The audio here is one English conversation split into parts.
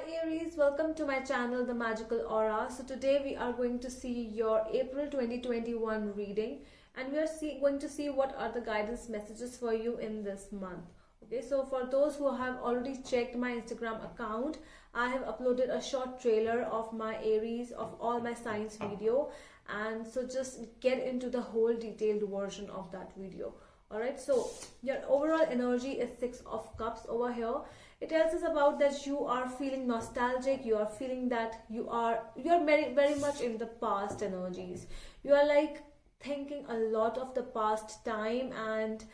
Aries, welcome to my channel The Magical Aura. So today we are going to see your April 2021 reading, and we are going to see what are the guidance messages for you in this month. Okay, so for those who have already checked my Instagram account, I have uploaded a short trailer of my Aries of all my signs video, and so just get into the whole detailed version of that video. Alright, so your overall energy is Six of Cups over here. It tells us about that you are feeling nostalgic, you are feeling that you are very much in the past energies. You are like thinking a lot of the past time, and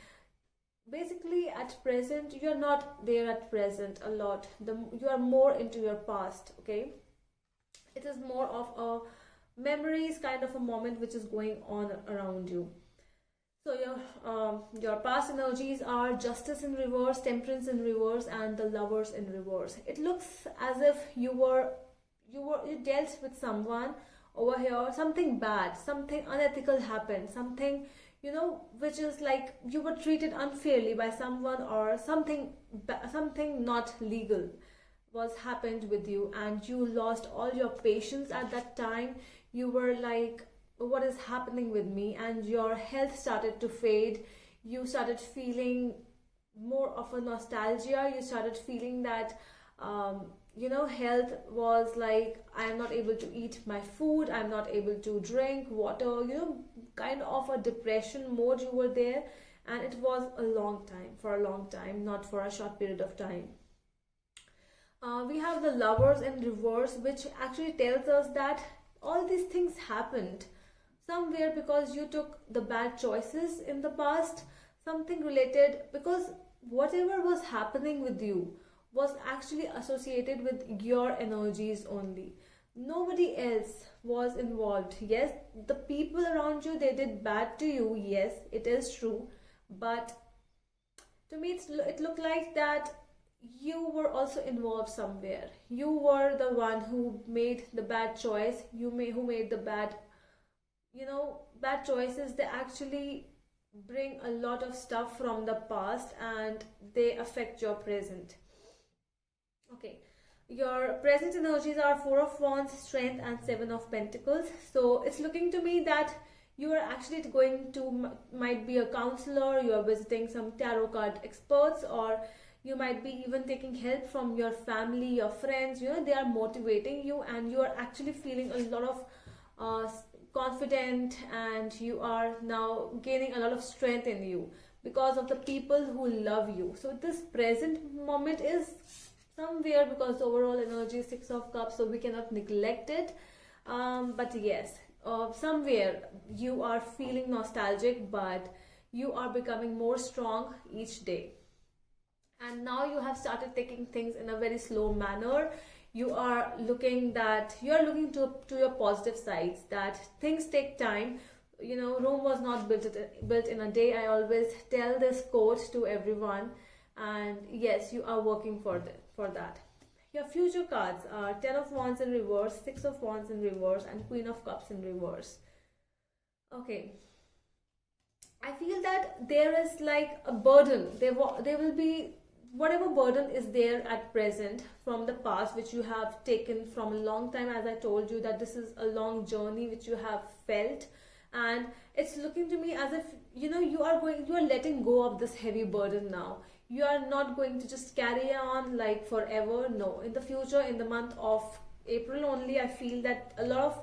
basically at present you're not there at present a lot. You are more into your past, okay? It is more of a memories kind of a moment which is going on around you. So your past energies are Justice in reverse, Temperance in reverse, and the Lovers in reverse. It looks as if you dealt with someone over here, something bad, something unethical happened, something which is like you were treated unfairly by someone, or something not legal was happened with you, and you lost all your patience at that time. You were like, what is happening with me? And your health started to fade. You started feeling more of a nostalgia. You started feeling that health was like, I'm not able to eat my food, I'm not able to drink water, kind of a depression mode you were there. And it was for a long time, not for a short period of time. We have the Lovers in reverse, which actually tells us that all these things happened somewhere because you took the bad choices in the past, something related, because whatever was happening with you was actually associated with your energies only. Nobody else was involved. Yes, the people around you, they did bad to you. Yes, it is true. But to me, it looked like that you were also involved somewhere. You were the one who made the bad choice. Who made the bad choices. They actually bring a lot of stuff from the past, and they affect your present. Okay, your present energies are Four of Wands, Strength, and Seven of Pentacles. So it's looking to me that you are actually going to, might be a counselor, you are visiting some tarot card experts, or you might be even taking help from your family, your friends. They are motivating you, and you are actually feeling a lot of confident, and you are now gaining a lot of strength in you because of the people who love you. So this present moment is somewhere, because overall energy is Six of Cups, so we cannot neglect it. But yes, somewhere you are feeling nostalgic, but you are becoming more strong each day. And now you have started taking things in a very slow manner. You are looking to your positive sides, that things take time. Rome was not built in a day. I always tell this quote to everyone, and yes, you are working for that. Your future cards are Ten of Wands in reverse, Six of Wands in reverse, and Queen of Cups in reverse. Okay, I feel that there is like a burden. There will be whatever burden is there at present from the past, which you have taken from a long time. As I told you, that this is a long journey which you have felt, and it's looking to me as if you are letting go of this heavy burden now. You are not going to just carry on like forever. No, in the future, in the month of April only, I feel that a lot of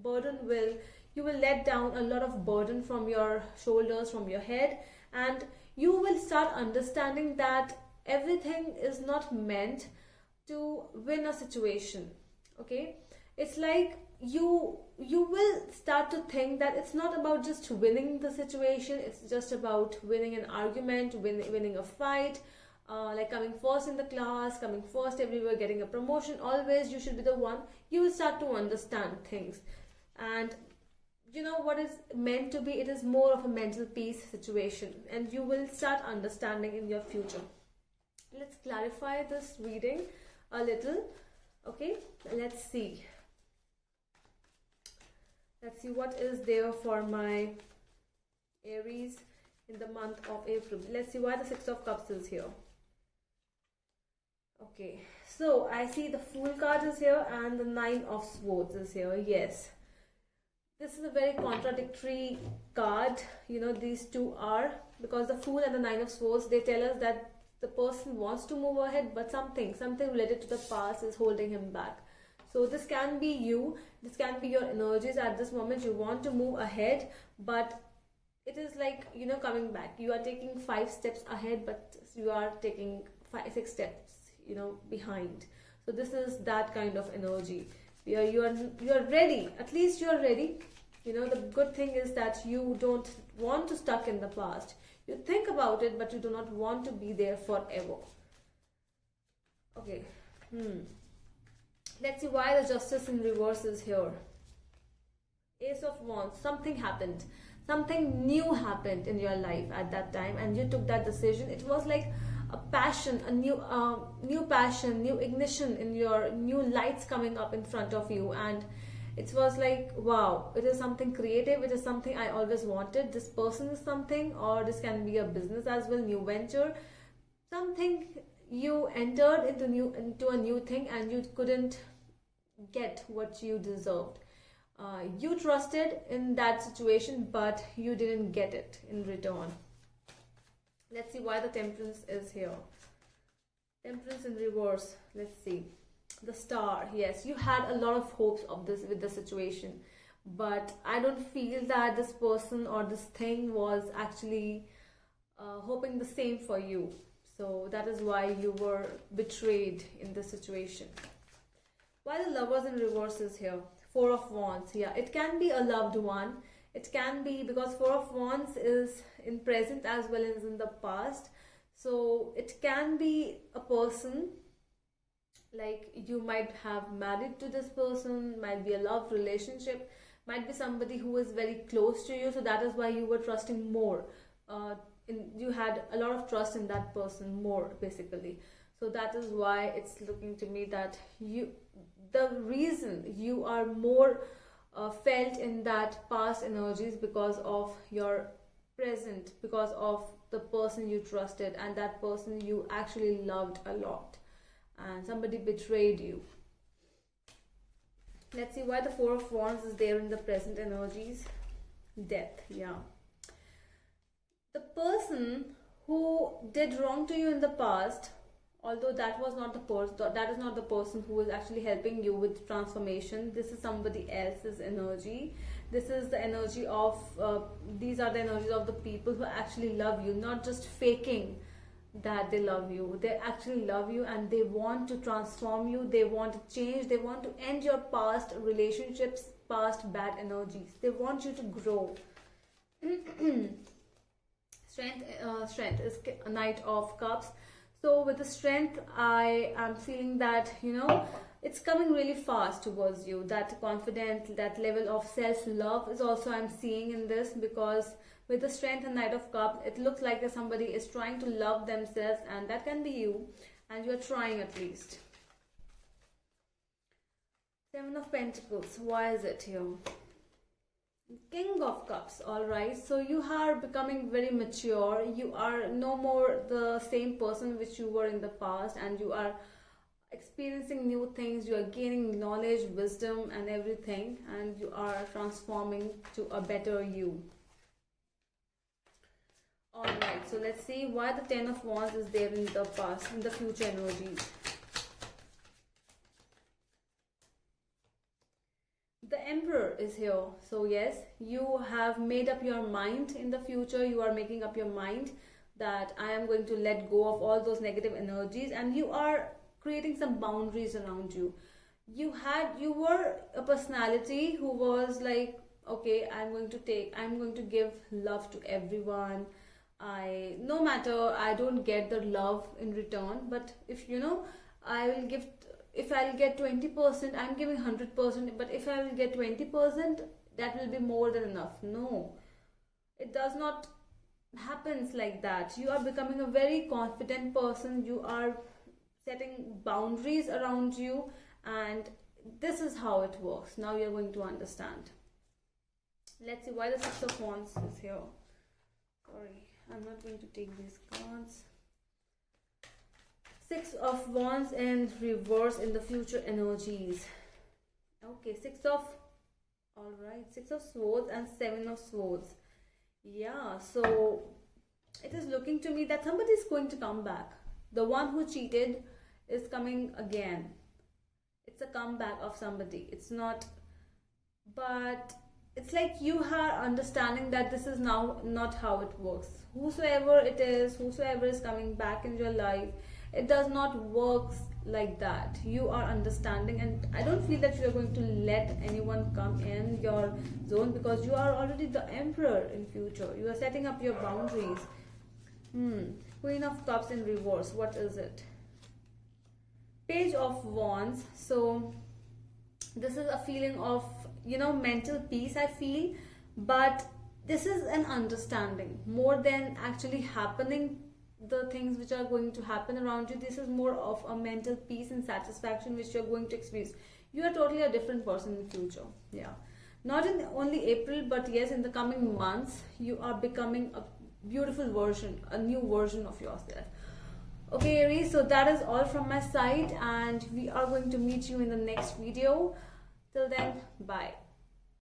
burden you will let down a lot of burden from your shoulders, from your head, and you will start understanding that everything is not meant to win a situation. Okay, it's like you will start to think that it's not about just winning the situation. It's just about winning an argument, winning a fight, like coming first in the class, coming first everywhere, getting a promotion. Always you should be the one. You will start to understand things, and what is meant to be, it is more of a mental peace situation, and you will start understanding in your future. Let's clarify this reading a little. Okay, let's see what is there for my Aries in the month of April. Let's see why the Six of Cups is here. Okay, so I see the Fool card is here and the Nine of Swords is here. Yes, this is a very contradictory card. You know, these two are, because the Fool and the Nine of Swords, they tell us that the person wants to move ahead, but something related to the past is holding him back. So this can be you, this can be your energies at this moment. You want to move ahead, but it is like, you know, coming back. You are taking 5 steps ahead, but you are taking 5 6 steps, you know, behind. So this is that kind of energy. You are ready, at least you are ready. You know, the good thing is that you don't want to stuck in the past. You think about it, but you do not want to be there forever. Okay. Let's see why the Justice in reverse is here. Ace of Wands. Something happened, something new happened in your life at that time, and you took that decision. It was like a passion, a new passion, new ignition in your, new lights coming up in front of you, and it was like, wow, it is something creative, it is something I always wanted. This person is something, or this can be a business as well, new venture, something. You entered into a new thing, and you couldn't get what you deserved. You trusted in that situation, but you didn't get it in return. Let's see why the Temperance is here. Temperance in reverse. Let's see. The Star. Yes, you had a lot of hopes of this with the situation, but I don't feel that this person or this thing was actually hoping the same for you. So that is why you were betrayed in this situation. Why the Lovers in reverse is here? Four of Wands. Yeah, it can be a loved one. It can be, because Four of Wands is in present as well as in the past. So it can be a person, like you might have married to this person, might be a love relationship, might be somebody who is very close to you. So that is why you were trusting more. You had a lot of trust in that person more, basically. So that is why it's looking to me that the reason you are more felt in that past energies, because of your present, because of the person you trusted, and that person you actually loved a lot, and somebody betrayed you. Let's see why the Four of Wands is there in the present energies. Death. Yeah, the person who did wrong to you in the past, although that was not the person, that is not the person who is actually helping you with transformation. This is somebody else's energy. This is the energy of these are the energies of the people who actually love you, not just faking that they love you. They actually love you, and they want to transform you. They want to change. They want to end your past relationships, past bad energies. They want you to grow. Strength is a Knight of Cups. So with the Strength, I am feeling that, you know, it's coming really fast towards you. That confidence, that level of self-love is also I'm seeing in this, because with the Strength and Knight of Cups, it looks like that somebody is trying to love themselves, and that can be you, and you are trying at least. Seven of Pentacles. Why is it here? King of Cups. All right, so you are becoming very mature. You are no more the same person which you were in the past, and you are experiencing new things. You are gaining knowledge, wisdom, and everything, and you are transforming to a better you. All right, so let's see why the Ten of Wands is there in the past, in the future energies. The Emperor is here. So yes, you have made up your mind. In the future, you are making up your mind that I am going to let go of all those negative energies, and you are creating some boundaries around you. You were a personality who was like, okay, I'm going to give love to everyone. No matter I don't get the love in return, but if you know, I will give. If I'll get 20%, I'm giving 100%, but if I will get 20%, that will be more than enough. No, it does not happens like that. You are becoming a very confident person. You are setting boundaries around you, and this is how it works. Now you're going to understand. Let's see why the Six of Wands is here. Sorry, I'm not going to take these cards. Six of Wands in reverse in the future energies. Okay, Six of Swords and Seven of Swords. Yeah, so it is looking to me that somebody is going to come back. The one who cheated is coming again. It's a comeback of somebody. It's not, but it's like you are understanding that this is now not how it works. Whosoever it is, whosoever is coming back in your life, it does not work like that. You are understanding, and I don't feel that you are going to let anyone come in your zone, because you are already the emperor in future. You are setting up your boundaries. Queen of Cups in reverse. What is it? Page of Wands. So this is a feeling of, mental peace, I feel, but this is an understanding more than actually happening the things which are going to happen around you. This is more of a mental peace and satisfaction which you're going to experience. You are totally a different person in the future. Yeah, not in only April, but yes, in the coming months you are becoming a beautiful version, a new version of yourself. Okay, Aries, so that is all from my side, and we are going to meet you in the next video. Till then, bye.